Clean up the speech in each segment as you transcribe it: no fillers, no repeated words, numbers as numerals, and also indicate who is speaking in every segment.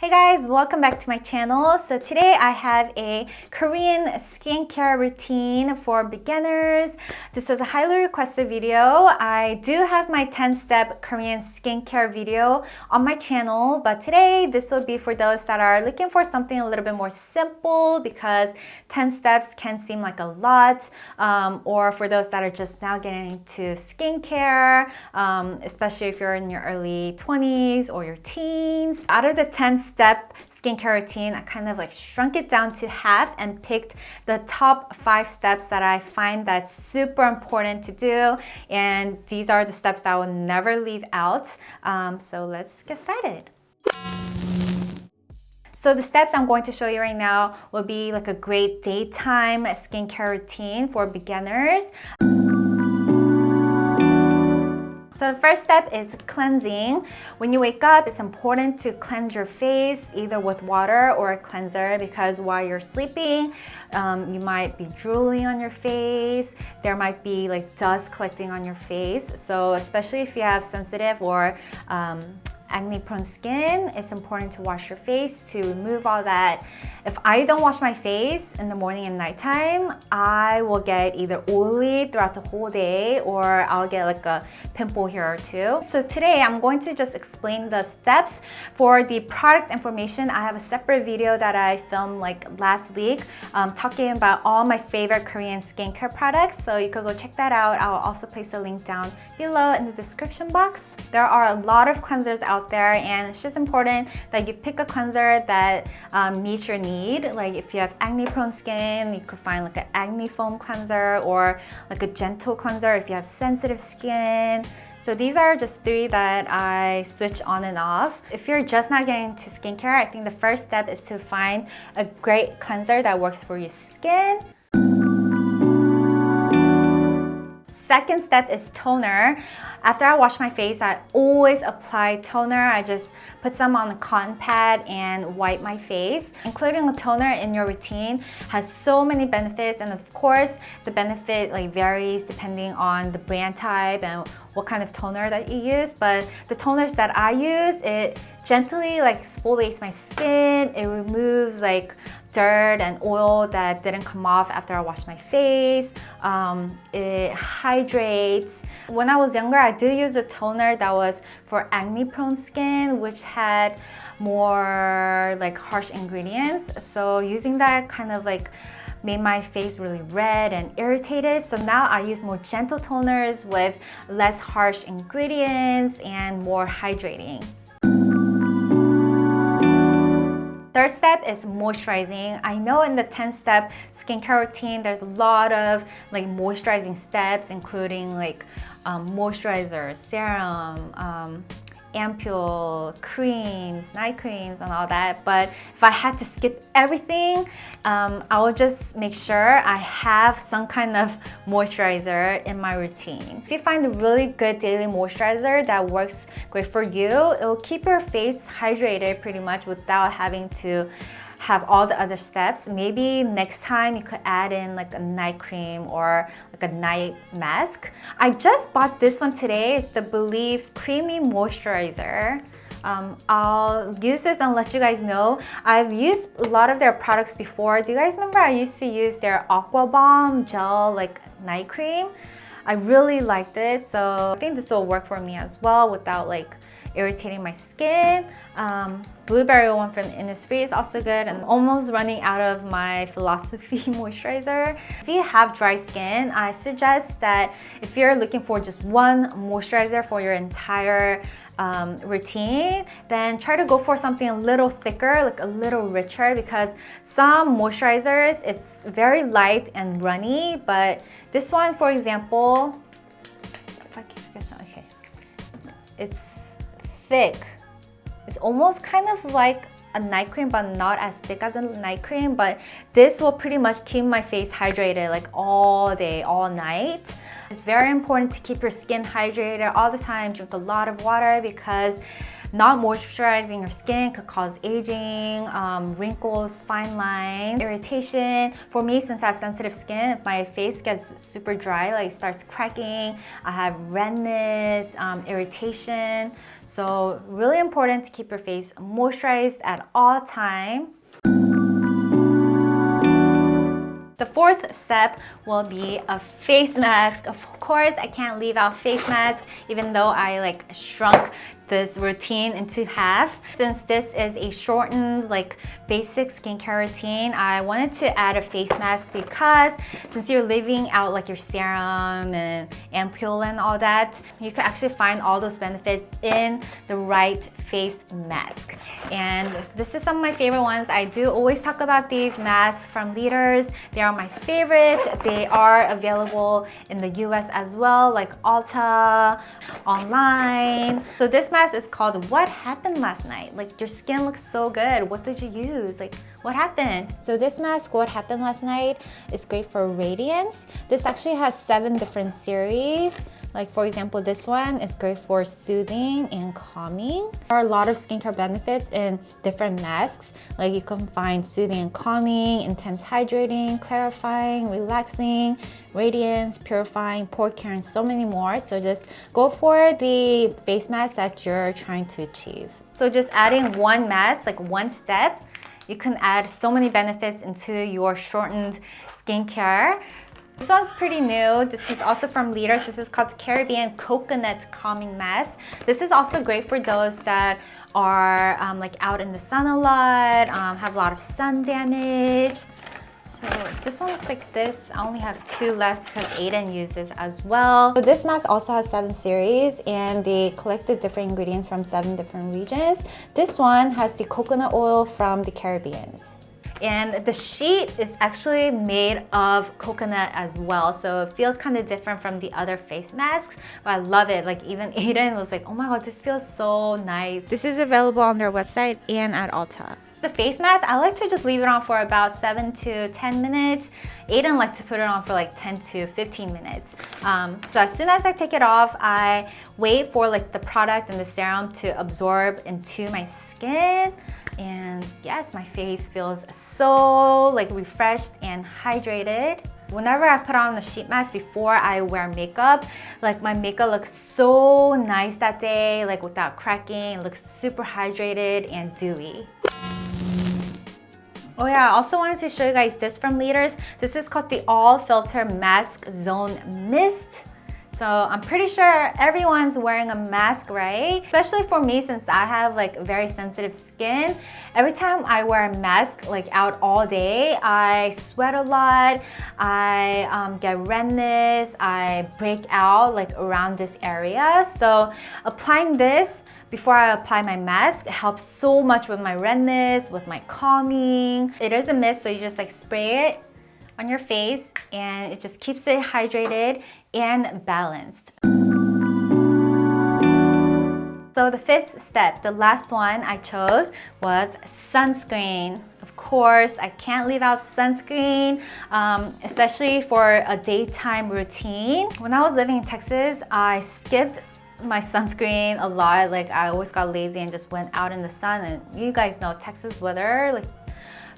Speaker 1: Hey guys, welcome back to my channel. So today I have a Korean skincare routine for beginners. This is a highly requested video. I do have my 10-step Korean skincare video on my channel, but today this will be for those that are looking for something a little bit more simple because 10 steps can seem like a lot, or for those that are just now getting into skincare, especially if you're in your early 20s or your teens. Out of the 10-step skincare routine, I kind of like shrunk it down to half and picked the top 5 steps that I find that's super important to do, and these are the steps that I will never leave out. So let's get started. So the steps I'm going to show you right now will be like a great daytime skincare routine for beginners. So the first step is cleansing. When you wake up, it's important to cleanse your face either with water or a cleanser, because while you're sleeping, you might be drooling on your face. There might be like dust collecting on your face. So especially if you have sensitive or acne-prone skin, it's important to wash your face to remove all that. If I don't wash my face in the morning and nighttime, I will get either oily throughout the whole day or I'll get like a pimple here or two. So today I'm going to just explain the steps. For the product information, I have a separate video that I filmed like last week talking about all my favorite Korean skincare products. So you can go check that out. I'll also place a link down below in the description box. There are a lot of cleansers out there, and it's just important that you pick a cleanser that meets your need. Like if you have acne-prone skin, you could find like an acne foam cleanser or like a gentle cleanser if you have sensitive skin. So these are just 3 that I switch on and off. If you're just not getting into skincare, I think the first step is to find a great cleanser that works for your skin. Second step is toner. After I wash my face, I always apply toner. I just put some on a cotton pad and wipe my face. Including a toner in your routine has so many benefits, and of course the benefit like varies depending on the brand type and what kind of toner that you use. But the toners that I use, it gently like exfoliates my skin. It removes like dirt and oil that didn't come off after I washed my face. It hydrates. When I was younger, I did use a toner that was for acne-prone skin, which had more like harsh ingredients. So using that kind of like made my face really red and irritated. So now I use more gentle toners with less harsh ingredients and more hydrating. Third step is moisturizing. I know in the 10-step skincare routine, there's a lot of like moisturizing steps, including like moisturizer, serum, ampule, creams, night creams, and all that. But if I had to skip everything, I will just make sure I have some kind of moisturizer in my routine. If you find a really good daily moisturizer that works great for you, it will keep your face hydrated pretty much without having to have all the other steps. Maybe next time you could add in like a night cream or like a night mask. I just bought this one today. It's the BEAUTIFYMEEH Creamy Moisturizer. I'll use this and let you guys know. I've used a lot of their products before. Do you guys remember I used to use their Aqua Bomb Gel like night cream? I really like this, so I think this will work for me as well without like irritating my skin. Blueberry one from Innisfree is also good, and almost running out of my Philosophy moisturizer. If you have dry skin, I suggest that if you're looking for just one moisturizer for your entire routine, then try to go for something a little thicker, like a little richer, because some moisturizers, it's very light and runny, but this one, for example, if I can get some, okay, it's thick. It's almost kind of like a night cream, but not as thick as a night cream. But this will pretty much keep my face hydrated like all day, all night. It's very important to keep your skin hydrated all the time. Drink a lot of water, because not moisturizing your skin could cause aging, wrinkles, fine lines, irritation. For me, since I have sensitive skin, if my face gets super dry, like starts cracking, I have redness, irritation. So really important to keep your face moisturized at all time. The fourth step will be a face mask. Of course, I can't leave out face mask, even though I like shrunk this routine into half. Since this is a shortened like basic skincare routine, I wanted to add a face mask because since you're leaving out like your serum and ampoule and all that, you can actually find all those benefits in the right face mask. And this is some of my favorite ones. I do always talk about these masks from Leaders. They are my favorite. They are available in the US as well, like Ulta, online. So this mask is called What Happened Last Night. Like, your skin looks so good. What did you use? Like, what happened? So this mask, What Happened Last Night, is great for radiance. This actually has 7 different series. Like, for example, this one is great for soothing and calming. There are a lot of skincare benefits in different masks. Like, you can find soothing and calming, intense hydrating, clarifying, relaxing, radiance, purifying, pore care, and so many more. So just go for the face mask that you're trying to achieve. So just adding one mask, like one step, you can add so many benefits into your shortened skincare. This one's pretty new. This is also from Leaders. This is called Caribbean Coconut Calming Mask. This is also great for those that are like out in the sun a lot, have a lot of sun damage. So this one looks like this. I only have 2 left because Aiden uses as well. So this mask also has 7 series and they collected different ingredients from 7 different regions. This one has the coconut oil from the Caribbean. And the sheet is actually made of coconut as well, so it feels kind of different from the other face masks, but I love it. Like, even Aiden was like, oh my god, this feels so nice. This is available on their website and at Ulta. The face mask, I like to just leave it on for about 7 to 10 minutes. Aiden likes to put it on for like 10 to 15 minutes. So as soon as I take it off, I wait for like the product and the serum to absorb into my skin. And yes, my face feels so like refreshed and hydrated. Whenever I put on the sheet mask before I wear makeup, like my makeup looks so nice that day, like without cracking. It looks super hydrated and dewy. Oh yeah, I also wanted to show you guys this from Leaders. This is called the All Filter Mask Zone Mist. So I'm pretty sure everyone's wearing a mask, right? Especially for me, since I have like very sensitive skin. Every time I wear a mask like out all day, I sweat a lot, I get redness, I break out like around this area. So applying this before I apply my mask helps so much with my redness, with my calming. It is a mist, so you just like spray it on your face and it just keeps it hydrated and balanced. So the 5th step, the last one I chose, was sunscreen. Of course, I can't leave out sunscreen, especially for a daytime routine. When I was living in Texas, I skipped my sunscreen a lot. Like, I always got lazy and just went out in the sun, and you guys know Texas weather, like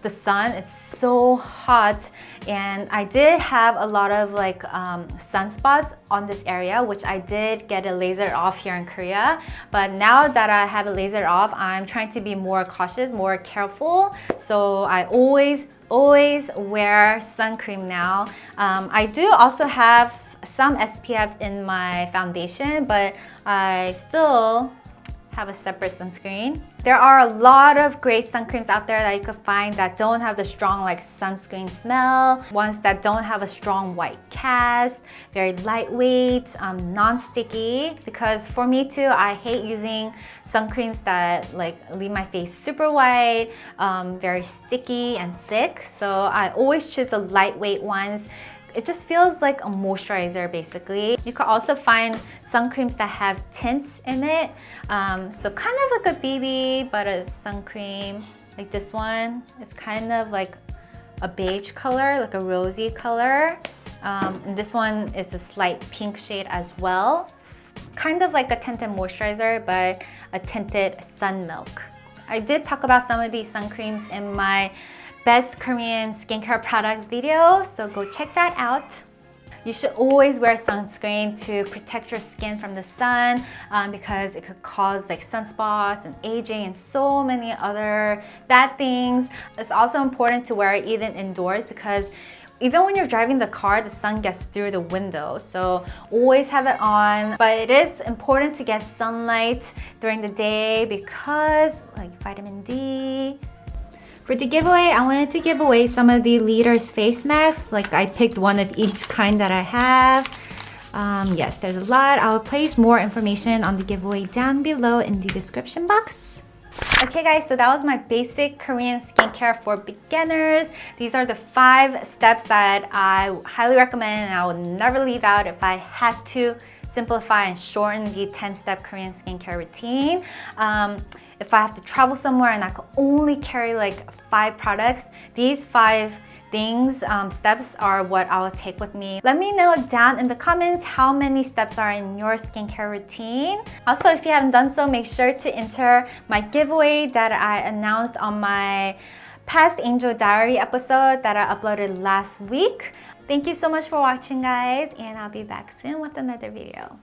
Speaker 1: the sun is so hot, and I did have a lot of like sunspots on this area, which I did get it lasered off here in Korea. But now that I have it lasered off, I'm trying to be more cautious, more careful. So I always wear sun cream now. I do also have some SPF in my foundation, but I still have a separate sunscreen. There are a lot of great sun creams out there that you could find that don't have the strong like sunscreen smell, ones that don't have a strong white cast, very lightweight, non-sticky. Because for me too, I hate using sun creams that like leave my face super white, very sticky and thick. So I always choose the lightweight ones. It just feels like a moisturizer basically. You can also find sun creams that have tints in it. So kind of like a BB, but a sun cream. Like this one, it's kind of like a beige color, like a rosy color. And this one is a slight pink shade as well. kind of like a tinted moisturizer, but a tinted sun milk. I did talk about some of these sun creams in my best Korean skincare products video, so go check that out. You should always wear sunscreen to protect your skin from the sun because it could cause like sunspots and aging and so many other bad things. It's also important to wear it even indoors because even when you're driving the car, the sun gets through the window. So always have it on. But it is important to get sunlight during the day because like vitamin D. For the giveaway, I wanted to give away some of the Leaders face masks. Like I picked one of each kind that I have. Yes, there's a lot. I'll place more information on the giveaway down below in the description box. Okay guys, so that was my basic Korean skincare for beginners. These are the 5 steps that I highly recommend and I would never leave out if I had to simplify and shorten the 10-step Korean skincare routine. If I have to travel somewhere and I could only carry like 5 products, these 5 things, steps are what I will take with me. Let me know down in the comments how many steps are in your skincare routine. Also, if you haven't done so, make sure to enter my giveaway that I announced on my past Angel Diary episode that I uploaded last week. Thank you so much for watching, guys, and I'll be back soon with another video.